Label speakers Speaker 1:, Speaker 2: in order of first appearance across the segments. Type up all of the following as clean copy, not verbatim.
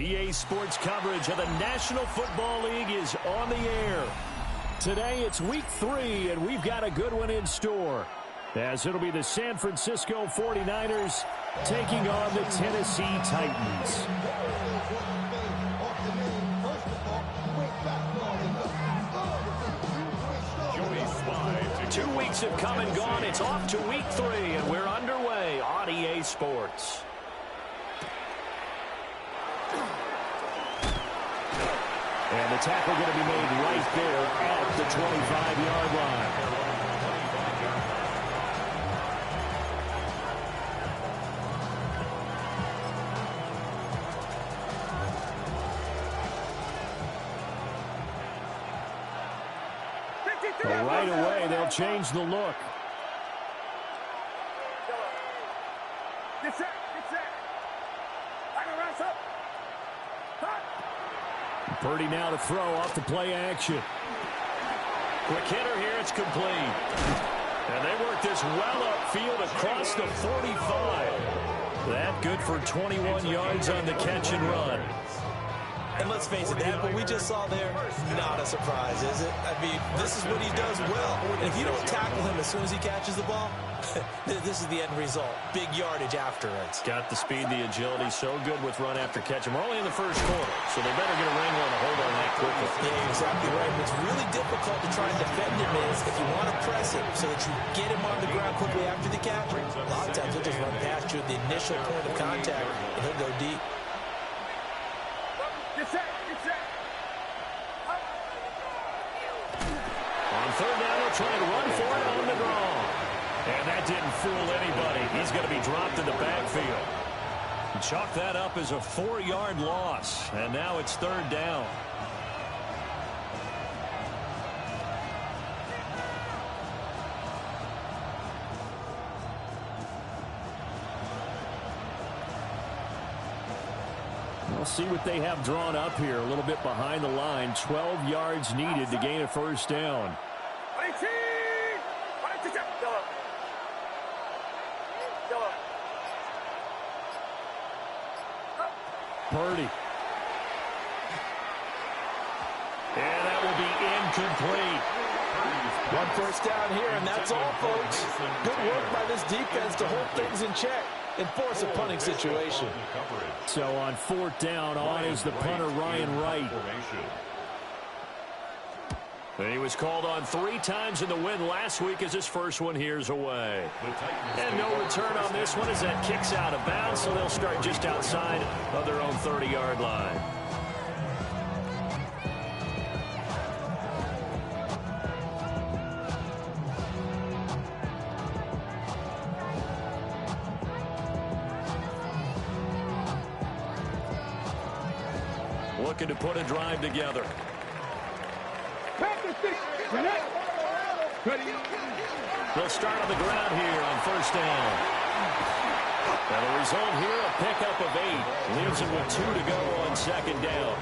Speaker 1: EA Sports coverage of the National Football League is on the air. Today it's week 3, and we've got a good one in store, as it'll be the San Francisco 49ers taking on the Tennessee Titans. 2 weeks have come and gone. It's off to week 3, and we're underway on EA Sports. And the tackle going to be made right there at the 25-yard line. But right away, they'll change the look. Purdy now to throw off the play action. Quick hitter here, it's complete. And they work this well upfield across the 45. That good for 21 yards on the catch and run.
Speaker 2: And let's face it, that what we just saw there, not a surprise, is it? I mean, this is what he does well. And if you don't tackle him as soon as he catches the ball, this is the end result. Big yardage afterwards.
Speaker 1: Got the speed, the agility, so good with run after catch. And we're only in the first quarter, so they better get a wrangle and a hold on that quickly.
Speaker 2: Yeah, exactly right. What's really difficult to try and defend him is if you want to press him so that you get him on the ground quickly after the catch, a lot of times he'll just run past you at the initial point of contact, and he'll go deep.
Speaker 1: On third down, they'll try and run for it on the draw. And that didn't fool anybody. He's going to be dropped in the backfield. Chalk that up as a 4-yard loss. And now it's third down. We'll see what they have drawn up here. A little bit behind the line. 12 yards needed to gain a first down. Purdy. And that will be incomplete.
Speaker 2: One first down here, and that's all, folks. Good work by this defense to hold things in check and force a punting situation.
Speaker 1: So on fourth down, on is the punter, Ryan Wright. And he was called on 3 times in the win last week as his first one here's away. And no return on this one as that kicks out of bounds, so they'll start just outside of their own 30-yard line. Looking to put a drive together. They'll start on the ground here on first down. And the result here, a pickup of 8. Leaves him with 2 to go on second down.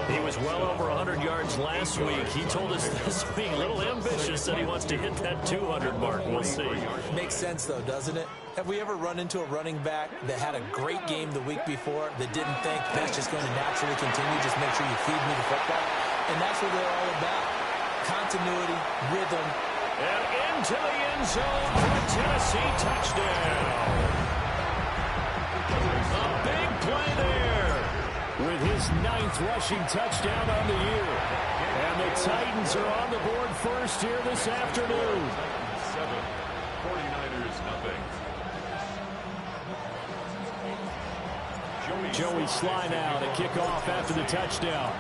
Speaker 1: He was well over 100 yards last week. He told us this week, a little ambitious, that he wants to hit that 200 mark. We'll see.
Speaker 2: Makes sense, though, doesn't it? Have we ever run into a running back that had a great game the week before that didn't think that's just going to naturally continue? Just make sure you feed me the football. And that's what they're all about. Continuity, rhythm.
Speaker 1: And into the end zone for a Tennessee touchdown. A big play there with his 9th rushing touchdown on the year. And the Titans are on the board first here this afternoon.
Speaker 3: 7, 49ers nothing.
Speaker 1: Joey Sly now to kick off after the touchdown.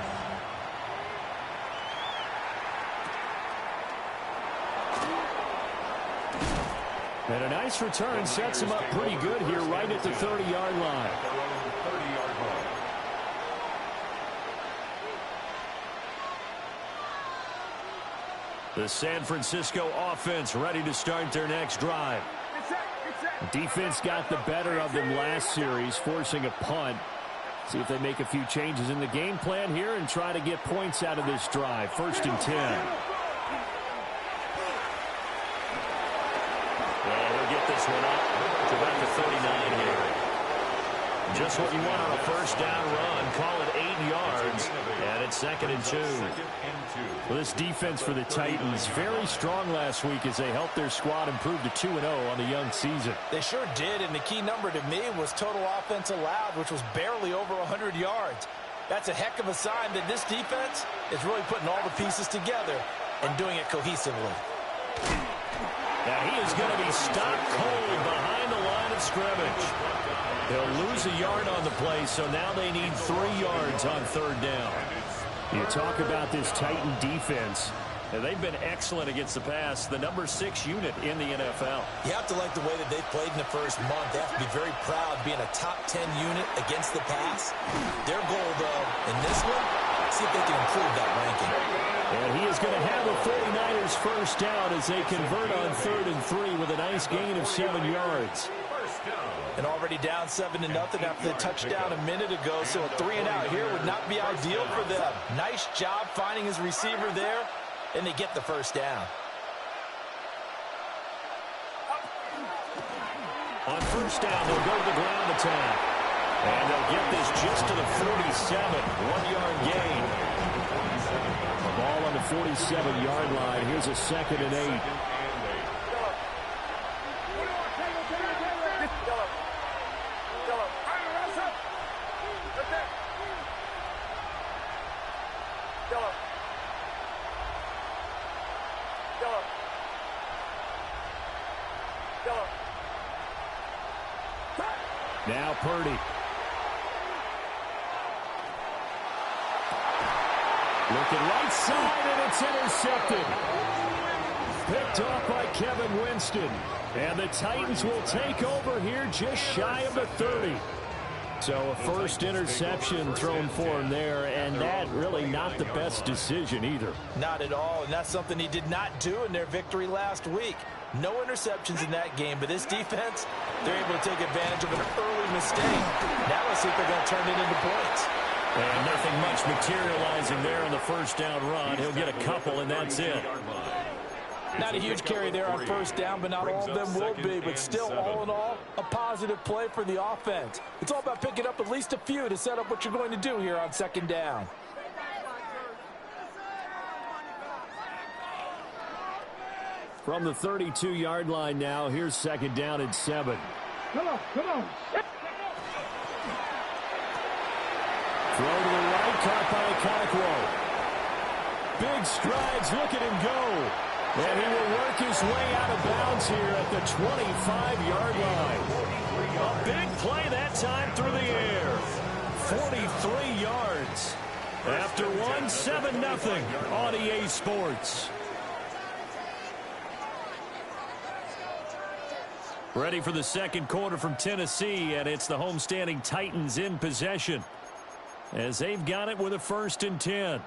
Speaker 1: And a nice return sets him up pretty good here right at the 30-yard line. The San Francisco offense ready to start their next drive. Defense got the better of them last series, forcing a punt. See if they make a few changes in the game plan here and try to get points out of this drive. 1st and 10. Well, they'll get this one up to about the 39 here. Just what you want on a first down run. Call it 8 yards. And it's 2nd and 2.
Speaker 4: Well, this defense for the Titans, very strong last week as they helped their squad improve to 2-0 on the young season.
Speaker 2: They sure did, and the key number to me was total offense allowed, which was barely over 100 yards. That's a heck of a sign that this defense is really putting all the pieces together and doing it cohesively.
Speaker 1: Now he is going to be stopped cold behind the line of scrimmage. They'll lose a yard on the play, so now they need 3 yards on 3rd down.
Speaker 4: You talk about this Titan defense. And they've been excellent against the pass, the number 6 unit in the NFL.
Speaker 2: You have to like the way that they've played in the first month. They have to be very proud being a top 10 unit against the pass. Their goal, though, in this one, see if they can improve that ranking.
Speaker 4: And he is going to have a 49ers first down as they convert on 3rd and 3 with a nice gain of 7 yards.
Speaker 2: And already down 7-0 after the touchdown a minute ago, so a 3-and-out here would not be ideal for them. Nice job finding his receiver there, and they get the first down.
Speaker 1: On first down, they'll go to the ground attack. And they'll get this just to the 47, 1-yard gain.
Speaker 4: The ball on the 47-yard line. Here's a 2nd and 8. Now Purdy. Looking right side, and it's intercepted. Picked off by Kevin Winston. And the Titans will take over here just shy of the 30. So a first interception thrown for him there, and that really not the best decision either.
Speaker 2: Not at all, and that's something he did not do in their victory last week. No interceptions in that game, but this defense, they're able to take advantage of an early mistake. Now let's see if they're going to turn it into points.
Speaker 1: And nothing much materializing there on the first down run. He'll get a couple, and that's it.
Speaker 2: Not a huge carry there on first down, but not all of them will be. But still, all in all, a positive play for the offense. It's all about picking up at least a few to set up what you're going to do here on 2nd down.
Speaker 4: From the 32-yard line now, here's 2nd down and 7.
Speaker 5: Come on.
Speaker 4: Throw to the right, caught by Okakwo. Big strides, look at him go. And he will work his way out of bounds here at the 25-yard line.
Speaker 1: A big play that time through the air. 43 yards. After 7-0 on EA Sports. Ready for the second quarter from Tennessee, and it's the homestanding Titans in possession as they've got it with a 1st and 10.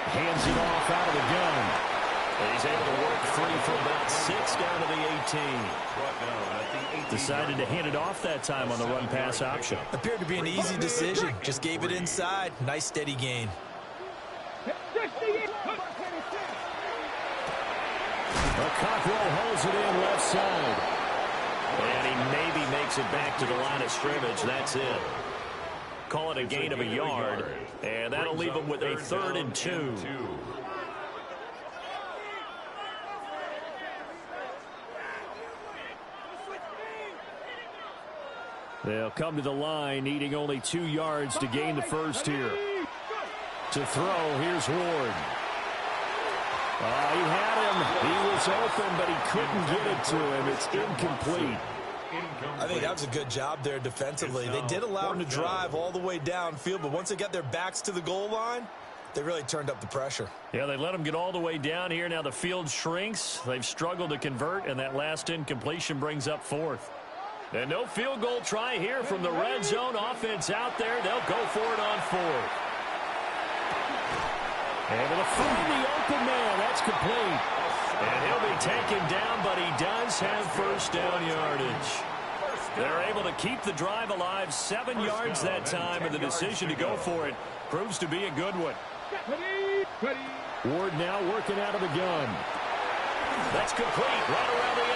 Speaker 1: Hands it off out of the gun. And he's able to work free for about 6 down to the 18.
Speaker 4: Decided to hand it off that time on the run-pass option.
Speaker 2: Appeared to be an easy decision. Just gave it inside. Nice steady gain.
Speaker 4: Okakwo holds it in left side.
Speaker 1: And he maybe makes it back to the line of scrimmage. That's it. Call it a gain of a yard. And that'll leave him with a 3rd and 2.
Speaker 4: They'll come to the line, needing only 2 yards to gain the first here. To throw, here's Ward. He had him. He was open, but he couldn't get it to him. It's incomplete.
Speaker 2: I think that was a good job there defensively. They did allow him to drive all the way downfield, but once they got their backs to the goal line, they really turned up the pressure.
Speaker 4: Yeah, they let him get all the way down here. Now the field shrinks. They've struggled to convert, and that last incompletion brings up 4th. And no field goal try here from the red zone offense out there. They'll go for it on 4th. Able to find the open man. That's complete.
Speaker 1: And he'll be taken down, but he does have first down yardage. They're able to keep the drive alive, 7 yards that time, and the decision to go for it proves to be a good one.
Speaker 4: Ward now working out of the gun.
Speaker 1: That's complete, right around the 8.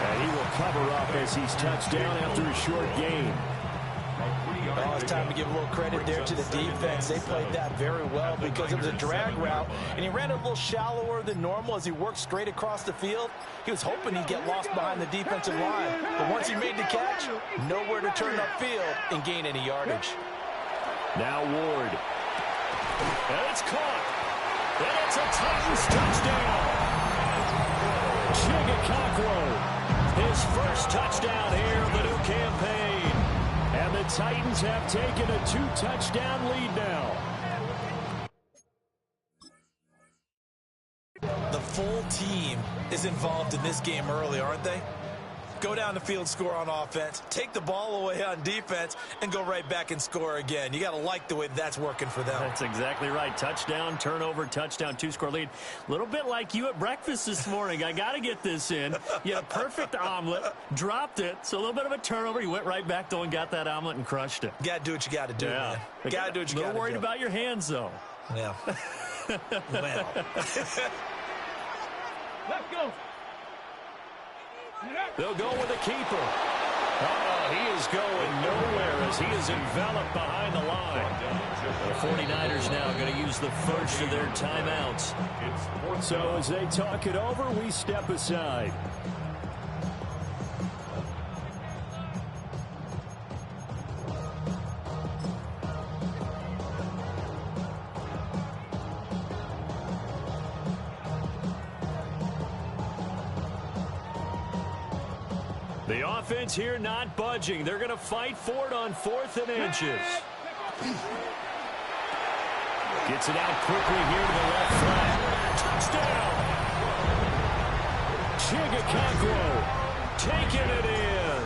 Speaker 4: And he will cover up as he's touched down after a short gain.
Speaker 2: Oh, it's time to give a little credit there to the defense. They played that very well because it was a drag route, and he ran it a little shallower than normal as he worked straight across the field. He was hoping he'd get lost behind the defensive line, but once he made the catch, nowhere to turn upfield and gain any yardage.
Speaker 4: Now Ward.
Speaker 1: And it's caught. And it's a Titans touchdown.
Speaker 4: Chigga
Speaker 1: His first touchdown here of the new campaign.
Speaker 4: And the Titans have taken a 2-touchdown lead now.
Speaker 2: The full team is involved in this game early, aren't they? Go down the field, score on offense, take the ball away on defense, and go right back and score again. You got to like the way that's working for them.
Speaker 1: That's exactly right. Touchdown, turnover, touchdown, 2-score lead. A little bit like you at breakfast this morning. I got to get this in. You had a perfect omelet, dropped it, so a little bit of a turnover. You went right back, though, and got that omelet and crushed it.
Speaker 2: You got to do what you got to do, man. You got to do what you got to do.
Speaker 1: A little worried about your hands, though.
Speaker 2: Yeah. Well.
Speaker 3: Let's go.
Speaker 1: They'll go with the keeper. Oh, he is going nowhere as he is enveloped behind the line. The 49ers now going to use the first of their timeouts.
Speaker 4: So as they talk it over, we step aside.
Speaker 1: The offense here not budging. They're going to fight for it on 4th and inches. Gets it out quickly here to the left flat. Touchdown! Chigga taking it in.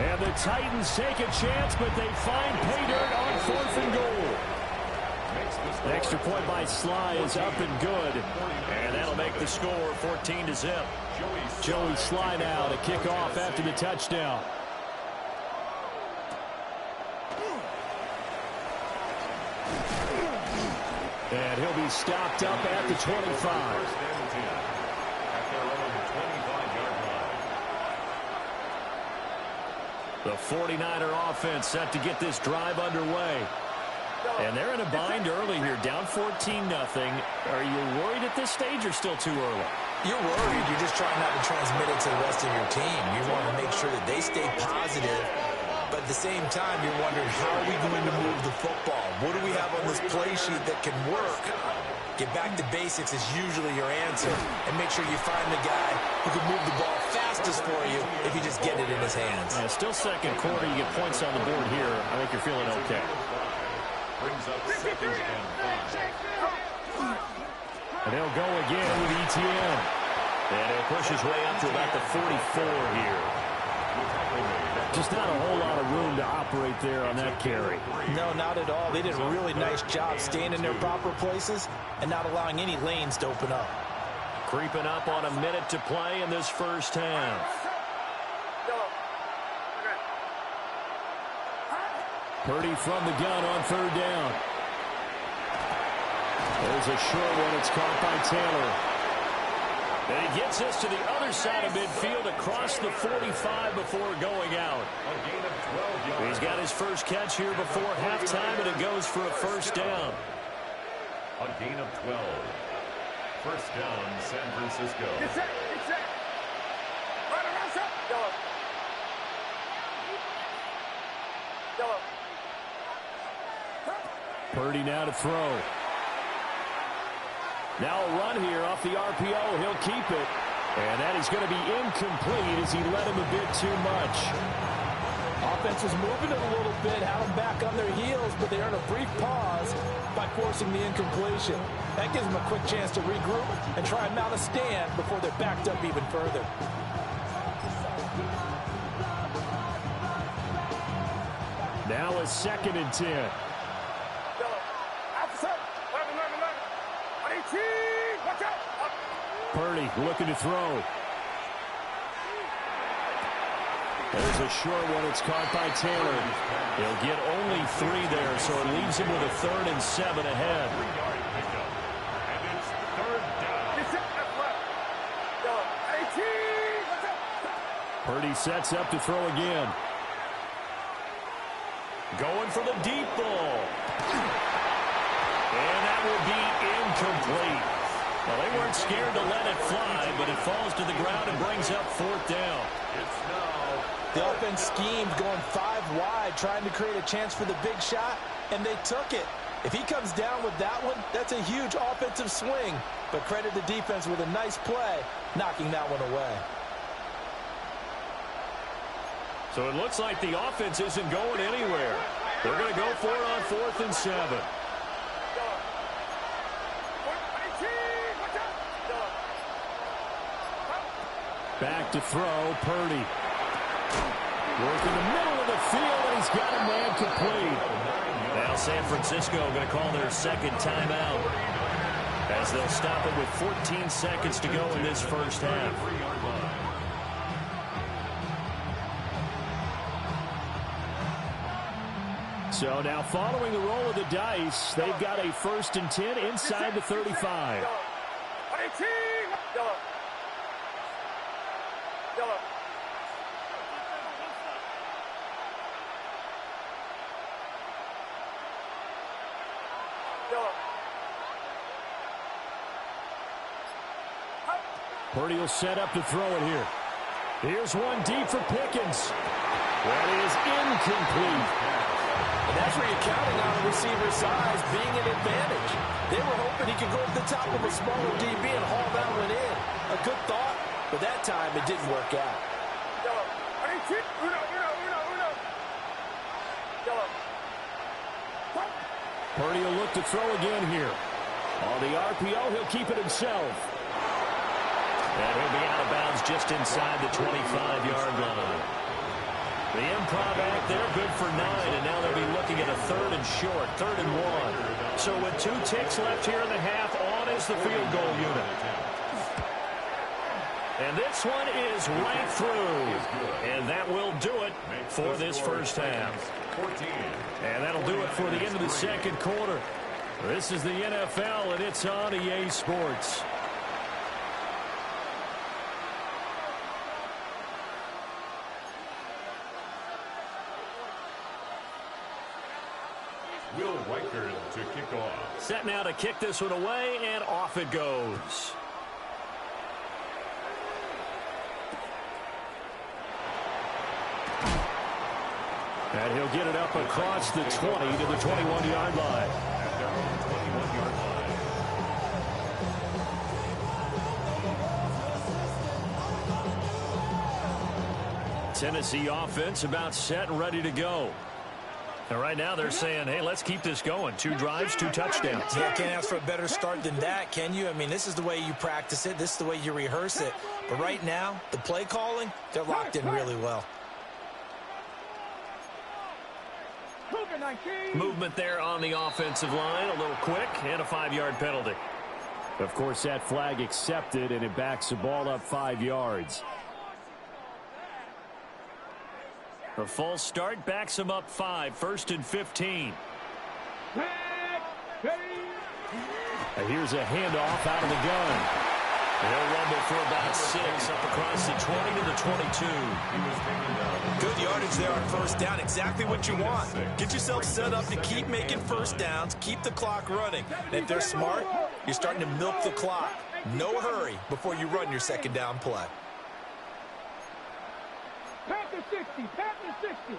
Speaker 4: And the Titans take a chance, but they find pay dirt on 4th and goal.
Speaker 1: The extra point by Sly is up and good. And that'll make the score 14-0.
Speaker 4: Joey Sly now to kick off after the touchdown. And he'll be stopped up at the 25.
Speaker 1: The 49er offense set to get this drive underway. And they're in a bind early here, down 14-0. Are you worried at this stage or still too early?
Speaker 2: You're worried. You're just trying not to transmit it to the rest of your team. You want to make sure that they stay positive, but at the same time, you're wondering, how are we going to move the football? What do we have on this play sheet that can work? Get back to basics is usually your answer, and make sure you find the guy who can move the ball fastest for you if you just get it in his hands.
Speaker 1: Still second quarter. You get points on the board here. I think you're feeling okay.
Speaker 3: Brings up 2nd and 5.
Speaker 4: And they'll go again with ETN.
Speaker 1: And he'll push his way up to about the 44 here.
Speaker 4: Just not a whole lot of room to operate there on that carry.
Speaker 2: No, not at all. They did a really nice job staying in their proper places and not allowing any lanes to open up.
Speaker 1: Creeping up on a minute to play in this first half.
Speaker 4: Purdy from the gun on 3rd down. There's a short one. It's caught by Taylor.
Speaker 1: And he gets us to the other side of midfield across the 45 before going out. He's got his first catch here before halftime, and it goes for a first down.
Speaker 3: A gain of 12. First down, San Francisco. Get set. Get set. Run around, set. Yellow.
Speaker 4: Yellow. Purdy now to throw. Now a run here off the RPO. He'll keep it. And that is going to be incomplete as he led him a bit too much.
Speaker 2: Offense was moving it a little bit, had them back on their heels, but they earned a brief pause by forcing the incompletion. That gives them a quick chance to regroup and try and mount a stand before they're backed up even further.
Speaker 4: Now a 2nd and 10. Purdy looking to throw. There's a short one. It's caught by Taylor. He'll get only 3 there, so it leaves him with a 3rd and 7 ahead.
Speaker 3: And it's 3rd down.
Speaker 4: Purdy sets up to throw again.
Speaker 1: Going for the deep ball. And that will be incomplete. Well, they weren't scared to let it fly, but it falls to the ground and brings up 4th down.
Speaker 3: It's now
Speaker 2: The offense schemed going 5 wide, trying to create a chance for the big shot, and they took it. If he comes down with that one, that's a huge offensive swing. But credit the defense with a nice play, knocking that one away.
Speaker 1: So it looks like the offense isn't going anywhere. They're going to go for it on 4th and 7.
Speaker 4: Back to throw, Purdy. Working the middle of the field, and he's got a man complete.
Speaker 1: Now San Francisco going to call their 2nd timeout, as they'll stop it with 14 seconds to go in this first half.
Speaker 4: So now following the roll of the dice, they've got a 1st and 10 inside the 35. Purdy will set up to throw it here. Here's one deep for Pickens. That is incomplete.
Speaker 2: And that's where you're counting on the receiver's size being an advantage. They were hoping he could go to the top of a smaller DB and haul that one in. A good thought, but that time it didn't work out.
Speaker 4: Purdy will look to throw again here. On the RPO, he'll keep it himself.
Speaker 1: And he'll be out of bounds just inside the 25-yard line. The improv act there, good for 9, and now they'll be looking at a 3rd and short, 3rd and 1. So with 2 ticks left here in the half, on is the field goal unit. And this one is right through. And that will do it for this first half. And that'll do it for the end of the 2nd quarter. This is the NFL, and it's on EA Sports.
Speaker 3: Will Reichard to kick off.
Speaker 1: Set now to kick this one away, and off it goes.
Speaker 4: And he'll get it up across the 20 to the 21-yard line.
Speaker 1: Tennessee offense about set and ready to go. And right now they're saying, hey, let's keep this going. 2 drives, 2 touchdowns.
Speaker 2: Yeah, can't ask for a better start than that, can you? I mean, this is the way you practice it. This is the way you rehearse it. But right now, the play calling, they're locked in really well.
Speaker 1: Movement there on the offensive line, a little quick, and a 5-yard penalty.
Speaker 4: Of course, that flag accepted, and it backs the ball up 5 yards.
Speaker 1: A false start backs him up 5, 1st and 15.
Speaker 4: And here's a handoff out of the gun.
Speaker 1: They'll rumble for about 6 up across the 20 to the 22.
Speaker 2: Good yardage there on 1st down. Exactly what you want. Get yourself set up to keep making 1st downs, keep the clock running. And if they're smart, you're starting to milk the clock. No hurry before you run your 2nd down play.
Speaker 5: Panther 60, Panther 60.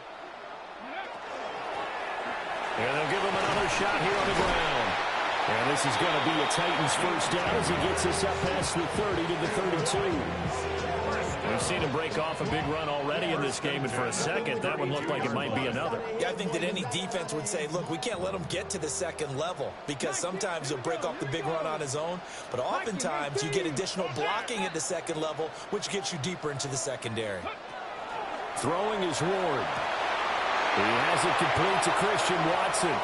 Speaker 1: And they'll give him another shot here on the ground.
Speaker 4: And this is going to be a Titans 1st down as he gets us up past the 30 to the 32.
Speaker 1: We've seen him break off a big run already in this game, and for a second, that one looked like it might be another.
Speaker 2: Yeah, I think that any defense would say, look, we can't let him get to the 2nd level because sometimes he'll break off the big run on his own, but oftentimes you get additional blocking at the 2nd level, which gets you deeper into the secondary.
Speaker 4: Throwing is Ward. He has it complete to Christian Watson.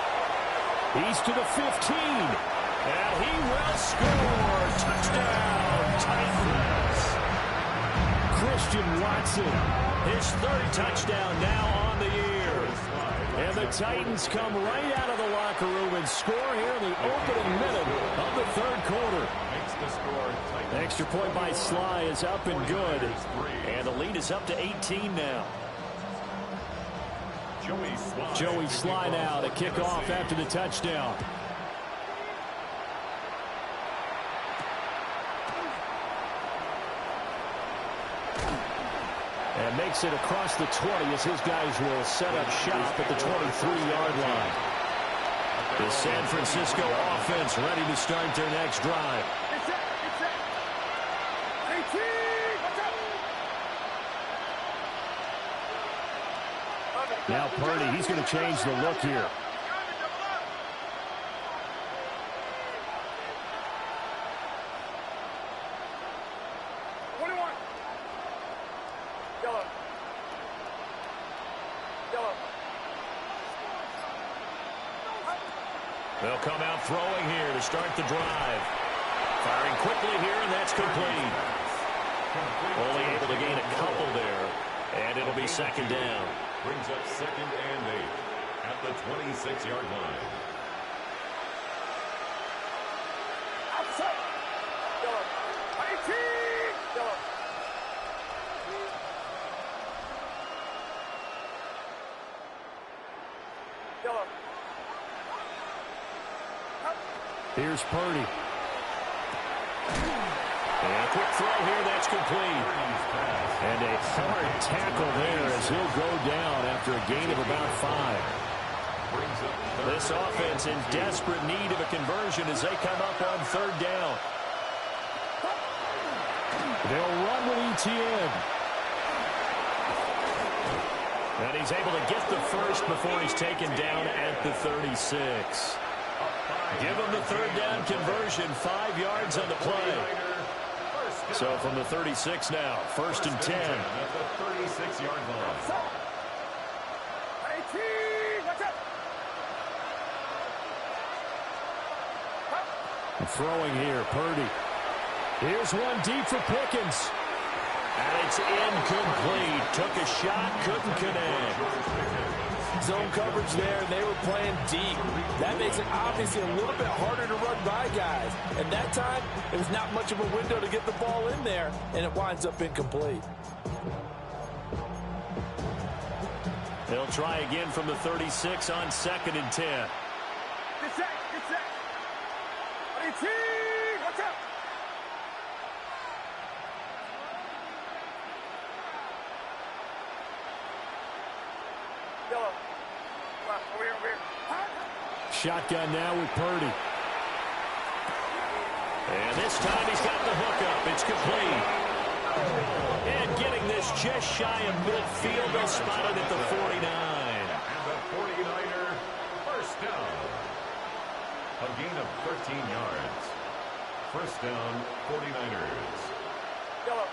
Speaker 4: He's to the 15.
Speaker 1: And he will score. Touchdown, Titans.
Speaker 4: Christian Watson.
Speaker 1: His third touchdown now on the year.
Speaker 4: And the Titans come right out of the locker room and score here in the opening minute of the third quarter. Extra point by Sly is up and good.
Speaker 1: And the lead is up to 18 now.
Speaker 4: Joey Sly now to kick off after the touchdown. And makes it across the 20 as his guys will set up shop at the 23-yard line.
Speaker 1: The San Francisco offense ready to start their next drive.
Speaker 4: Now Purdy, he's going to change the look here.
Speaker 1: They'll come out throwing here to start the drive. Firing quickly here, and that's complete. Only able to gain a couple there, and it'll be second down.
Speaker 3: Brings up 2nd and 8 at the 26-yard line.
Speaker 4: Here's Purdy.
Speaker 1: And a quick throw here, that's complete.
Speaker 4: And a hard tackle there as he'll go down after a gain of about 5.
Speaker 1: This offense in desperate need of a conversion as they come up on third down.
Speaker 4: They'll run with ETN.
Speaker 1: And he's able to get the first before he's taken down at the 36. Give him the third down conversion, 5 yards on the play. So from the 36 now, 1st and 10.
Speaker 3: At the 36-yard line.
Speaker 4: Throwing here, Purdy. Here's one deep for Pickens.
Speaker 1: And it's incomplete. Took a shot, couldn't connect.
Speaker 2: Zone coverage there, and they were playing deep. That makes it obviously a little bit harder to run by guys. And that time, it was not much of a window to get the ball in there, and it winds up incomplete.
Speaker 1: They'll try again from the 36 on 2nd and 10.
Speaker 5: Get set, get set. Watch out. Yellow. Over here, over here.
Speaker 4: Shotgun now with Purdy.
Speaker 1: And this time he's got the hookup. It's complete. And getting this just shy of midfield. They'll spot it at the 49.
Speaker 3: And the 49er, first down. A gain of 13 yards. First down, 49ers.
Speaker 5: Yellow.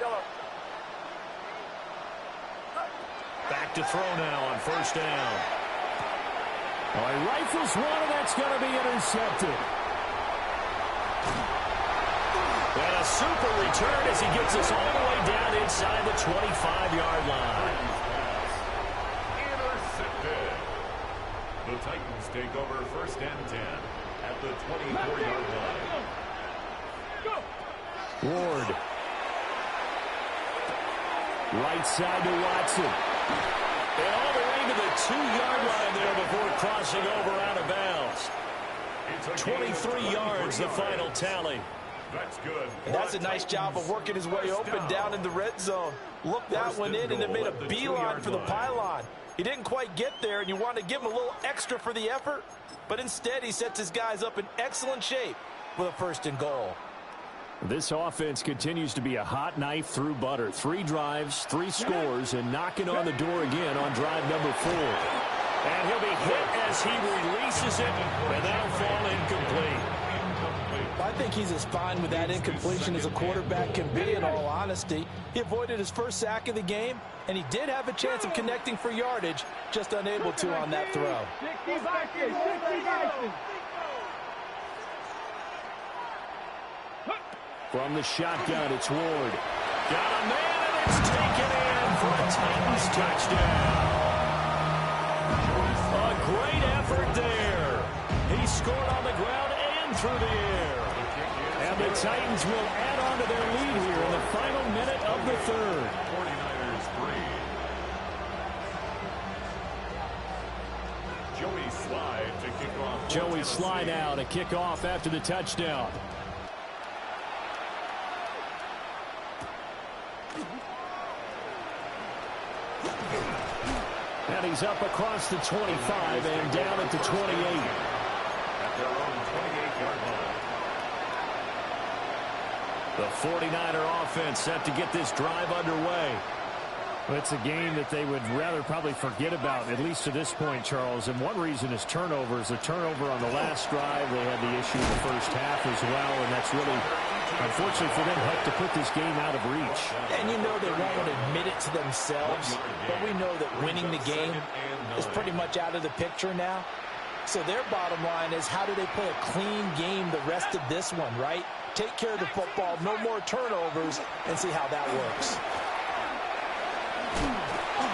Speaker 5: Yellow.
Speaker 1: Back to throw now on 1st down.
Speaker 4: Oh, he rifles one, and that's going to be intercepted.
Speaker 1: And a super return as he gets us all the way down inside the 25-yard line.
Speaker 3: Intercepted. The Titans take over 1st and 10 at the 24-yard line.
Speaker 4: Ward. Right side to Watson.
Speaker 1: And all the way to the 2-yard line there before crossing over out of bounds. 23 yards, the final tally.
Speaker 3: That's good.
Speaker 2: And that's a nice job of working his way open down in the red zone. Look that one in, and it made a beeline for the pylon. He didn't quite get there, and you want to give him a little extra for the effort, but instead he sets his guys up in excellent shape with a 1st and goal.
Speaker 4: This offense continues to be a hot knife through butter. 3 drives, 3 scores, and knocking on the door again on drive number 4.
Speaker 1: And he'll be hit as he releases it, and that'll fall incomplete.
Speaker 2: I think he's as fine with that incompletion as a quarterback can be, in all honesty. He avoided his first sack of the game, and he did have a chance of connecting for yardage, just unable to on that throw.
Speaker 4: From the shotgun, it's Ward.
Speaker 1: Got a man, and it's taken in for a Titans touchdown. A great effort there. He scored on the ground and through the air.
Speaker 4: And the Titans will add on to their lead here in the final minute of the third.
Speaker 3: 49ers 3. Joey Slye to kick off.
Speaker 4: Joey Slye now to kick off after the touchdown. And he's up across the 25 and down at the 28.
Speaker 3: At their own 28-yard line.
Speaker 1: The 49er offense set to get this drive underway.
Speaker 4: Well, it's a game that they would rather probably forget about, at least to this point, Charles. And one reason is turnovers. The turnover on the last drive, they had the issue in the first half as well. And that's really, unfortunately for them, helped to put this game out of reach.
Speaker 2: And you know they won't admit it to themselves, but we know that winning the game is pretty much out of the picture now. So their bottom line is, how do they play a clean game the rest of this one, right? Take care of the football, no more turnovers, and see how that works.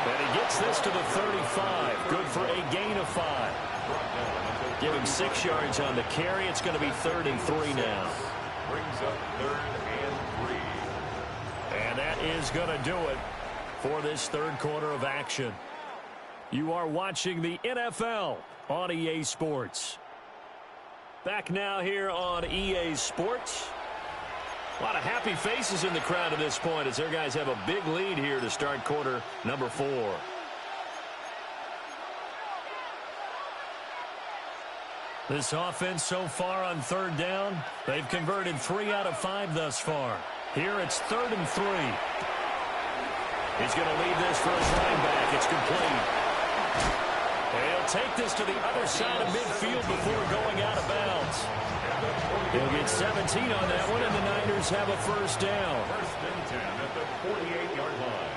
Speaker 1: And he gets this to the 35. Good for a gain of 5. Give him 6 yards on the carry. It's going to be 3rd and 3 now.
Speaker 3: Brings up 3rd and 3.
Speaker 1: And that is going to do it for this third quarter of action. You are watching the NFL on EA Sports. Back now here on EA Sports. A lot of happy faces in the crowd at this point as their guys have a big lead here to start quarter number 4. This offense so far on 3rd down, they've converted 3 out of 5 thus far. Here it's 3rd and 3. He's going to leave this for his running back. It's complete. He'll take this to the other side of midfield before going out of bounds. He'll get 17 on that one, and the Niners have a first down.
Speaker 3: 1st and 10 at the 48-yard line.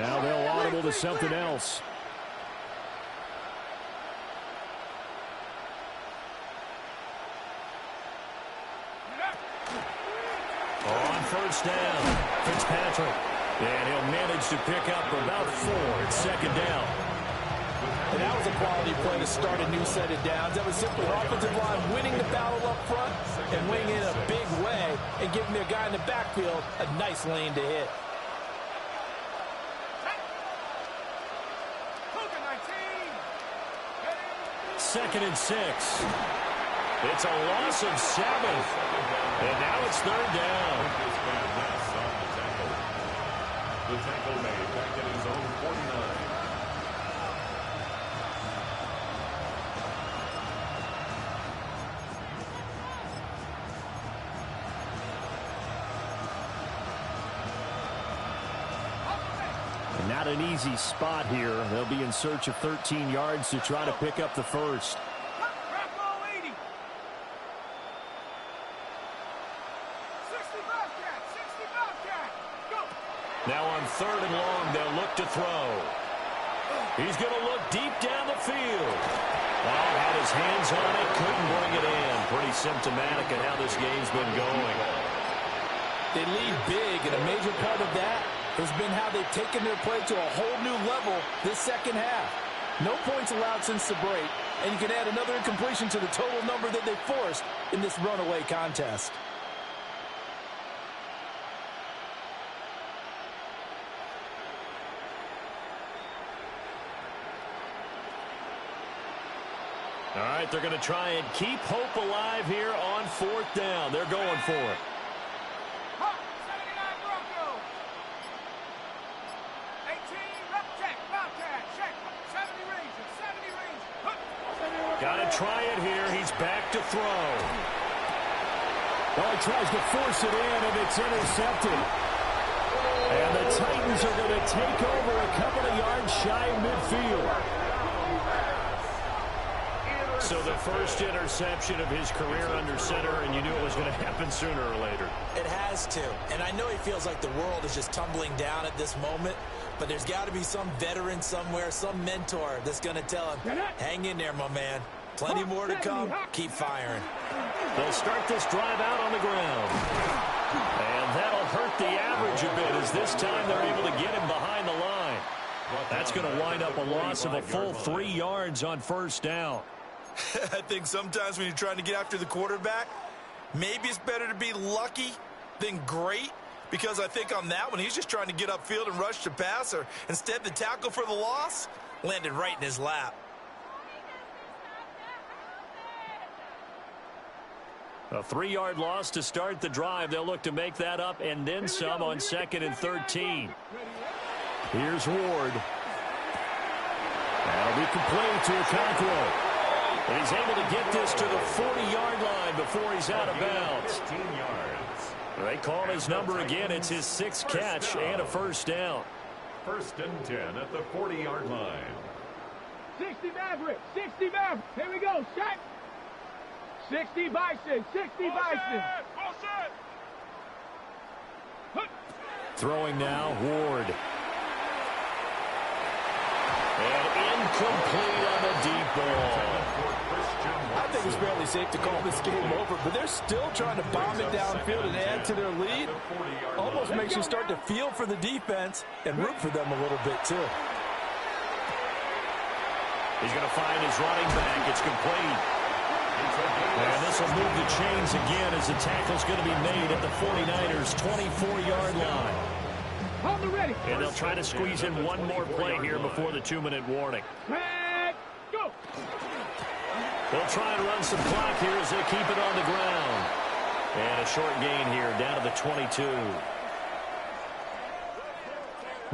Speaker 4: Now they'll audible to something else.
Speaker 1: On first down, Fitzpatrick. And he'll manage to pick up about 4. It's 2nd down.
Speaker 2: And that was a quality play to start a new set of downs. That was simply an offensive line winning the battle up front and winning in a big way and giving their guy in the backfield a nice lane to hit.
Speaker 1: 2nd and 6. It's a loss of 7. And now it's 3rd down.
Speaker 3: The tackle made back at his own 49.
Speaker 4: Not an easy spot here. They'll be in search of 13 yards to try to pick up the first.
Speaker 1: Now on 3rd and long, they'll look to throw. He's going to look deep down the field. Oh, had his hands on it, couldn't bring it in. Pretty symptomatic of how this game's been going.
Speaker 2: They lead big, and a major part of that has been how they've taken their play to a whole new level this second half. No points allowed since the break, and you can add another incompletion to the total number that they forced in this runaway contest.
Speaker 1: All right, they're going to try and keep hope alive here on 4th down. They're going for it. Got to try it here. He's back to throw.
Speaker 4: Well, he tries to force it in, and it's intercepted. And the Titans are going to take over a couple of yards shy of midfield.
Speaker 1: So the first interception of his career under center, and you knew it was going to happen sooner or later.
Speaker 2: It has to. And I know he feels like the world is just tumbling down at this moment, but there's got to be some veteran somewhere, some mentor that's going to tell him, hang in there, my man. Plenty more to come. Keep firing.
Speaker 1: They'll start this drive out on the ground. And that'll hurt the average a bit as this time they're able to get him behind the line. That's going to wind up a loss of a full 3 yards on first down.
Speaker 2: I think sometimes when you're trying to get after the quarterback, maybe it's better to be lucky than great, because I think on that one, he's just trying to get upfield and rush the passer. Instead, the tackle for the loss landed right in his lap.
Speaker 1: A 3-yard loss to start the drive. They'll look to make that up and then some on 2nd and 13.
Speaker 4: Here's Ward. That'll be complete to Okonkwo.
Speaker 1: And he's able to get this to the 40-yard line before he's out of bounds.
Speaker 3: 15 yards.
Speaker 1: They call his number again. It's his 6th catch and a first down.
Speaker 3: 1st and 10 at the 40-yard line.
Speaker 5: 60 Maverick, 60 Maverick. Here we go, shot. 60 Bison, 60 Bison.
Speaker 4: Throwing now, Ward.
Speaker 1: And incomplete on the deep ball.
Speaker 2: I think it's fairly safe to call this game over, but they're still trying to bomb it downfield and add to their lead. Almost makes you start to feel for the defense and root for them a little bit, too.
Speaker 1: He's going to find his running back. It's complete. And this will move the chains again as the tackle's going to be made at the 49ers' 24-yard line. And they'll try to squeeze in one more play here before the 2-minute warning.
Speaker 5: Go.
Speaker 1: They'll try and run some clock here as they keep it on the ground. And a short gain here down to the 22.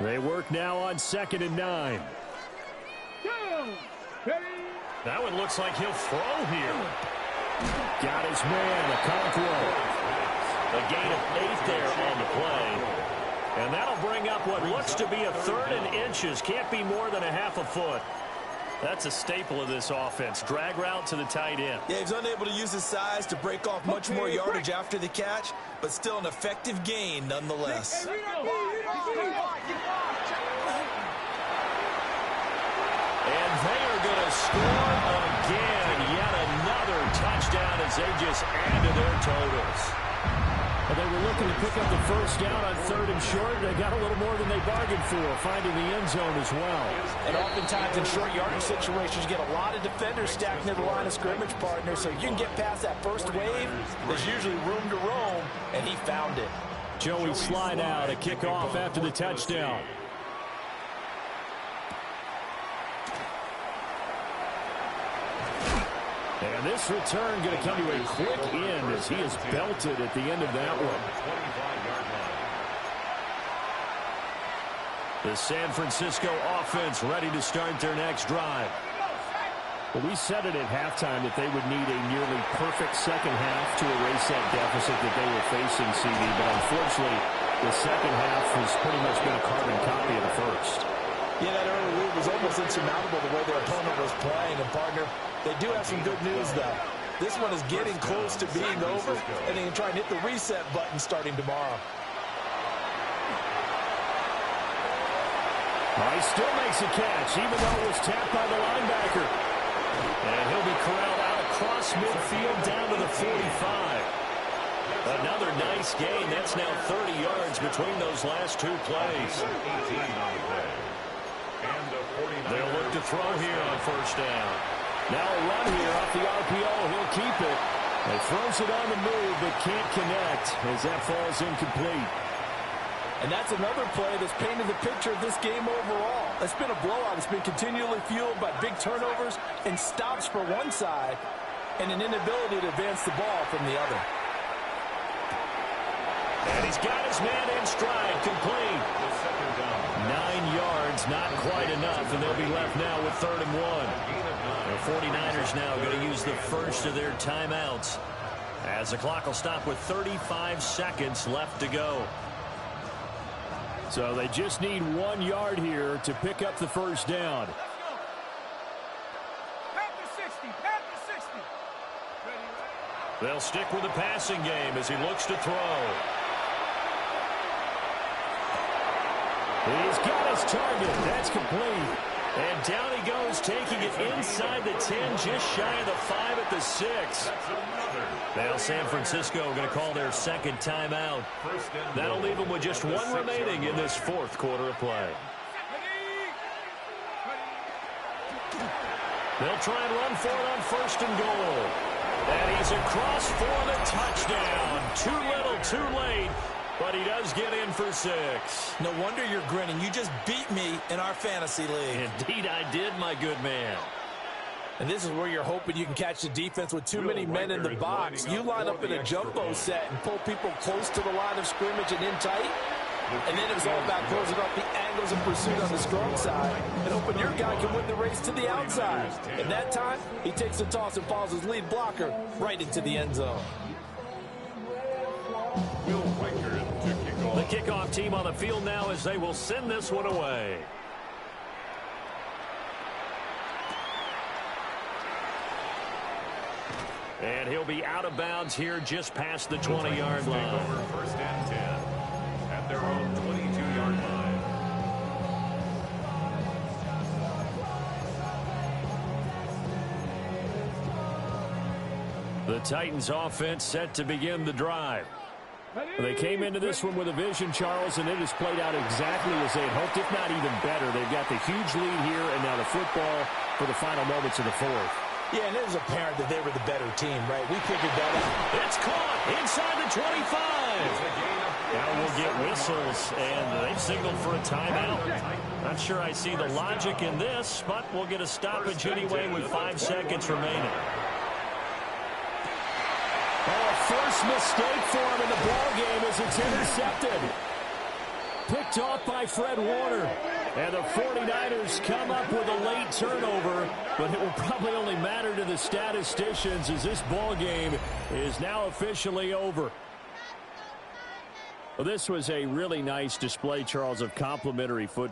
Speaker 4: They work now on 2nd and 9.
Speaker 1: That one looks like he'll throw here.
Speaker 4: Got his man, Okonkwo.
Speaker 1: A gain of 8 there on the play. And that'll bring up what looks to be a 3rd and inches. Can't be more than a half a foot. That's a staple of this offense. Drag route to the tight end.
Speaker 2: Yeah, he's unable to use his size to break off much more yardage after the catch, but still an effective gain nonetheless.
Speaker 1: And they are going to score again. Yet another touchdown as they just add to their totals.
Speaker 4: Well, they were looking to pick up the first down on 3rd and short. They got a little more than they bargained for, finding the end zone as well.
Speaker 2: And oftentimes in short yardage situations, you get a lot of defenders stacked near the line of scrimmage, partner, so you can get past that first wave. There's usually room to roam, and he found it.
Speaker 4: Joey slide out, a kickoff after the touchdown. And this return going to come to a quick end as he is belted at the end of that one.
Speaker 1: The San Francisco offense ready to start their next drive.
Speaker 4: Well, we said it at halftime that they would need a nearly perfect second half to erase that deficit that they were facing, CD. But unfortunately, the second half has pretty much been a carbon copy of the first.
Speaker 2: Yeah, that early lead was almost insurmountable the way their opponent was playing. And, partner, they do have some good news, though. This one is getting close to being over, and they can try and hit the reset button starting tomorrow.
Speaker 4: He still makes a catch, even though it was tapped by the linebacker.
Speaker 1: And he'll be corralled out across midfield down to the 45. Another nice gain. That's now 30 yards between those last 2 plays. They'll look to throw here on first down.
Speaker 4: Now a run here off the RPO. He'll keep it. He throws it on the move, but can't connect as that falls incomplete.
Speaker 2: And that's another play that's painted the picture of this game overall. It's been a blowout. It's been continually fueled by big turnovers and stops for one side and an inability to advance the ball from the other.
Speaker 1: And he's got his man in stride, complete. 9 yards, not quite enough, and they'll be left now with 3rd and 1. The 49ers now going to use the first of their timeouts as the clock will stop with 35 seconds left to go.
Speaker 4: So they just need 1 yard here to pick up the first down.
Speaker 1: They'll stick with the passing game as he looks to throw.
Speaker 4: He's got his target. That's complete.
Speaker 1: And And down he goes, taking it inside the 10, just shy of the 5 at the 6. Now San Francisco going to call their second timeout. That'll leave them with just one remaining in this fourth quarter of play. They'll try and run for it on first and goal. And he's across for the touchdown. Too little, too late. But he does get in for 6.
Speaker 2: No wonder you're grinning. You just beat me in our fantasy league.
Speaker 1: Indeed I did, my good man.
Speaker 2: And this is where you're hoping you can catch the defense with too many men in the box. You line up in a jumbo set and pull people close to the line of scrimmage and in tight. And then it's all about closing up the angles of pursuit on the strong side and hoping your guy can win the race to the outside. And that time, he takes the toss and falls his lead blocker right into the end zone.
Speaker 1: The kickoff team on the field now as they will send this one away. And he'll be out of bounds here just past the 20-yard line.
Speaker 3: First and 10 at their own 22-yard line.
Speaker 1: The Titans offense set to begin the drive.
Speaker 4: They came into this one with a vision, Charles, and it has played out exactly as they had hoped, if not even better. They've got the huge lead here, and now the football for the final moments of the fourth.
Speaker 2: Yeah, and it was apparent that they were the better team, right? We figured that out.
Speaker 1: It's caught inside the 25. Now we'll get whistles, and they've signaled for a timeout. Not sure I see the logic in this, but we'll get a stoppage anyway with 5 seconds remaining.
Speaker 4: Oh, first mistake for him in the ball game as it's intercepted. Picked off by Fred Warner. And the 49ers come up with a late turnover, but it will probably only matter to the statisticians as this ball game is now officially over. Well, this was a really nice display, Charles, of complimentary football.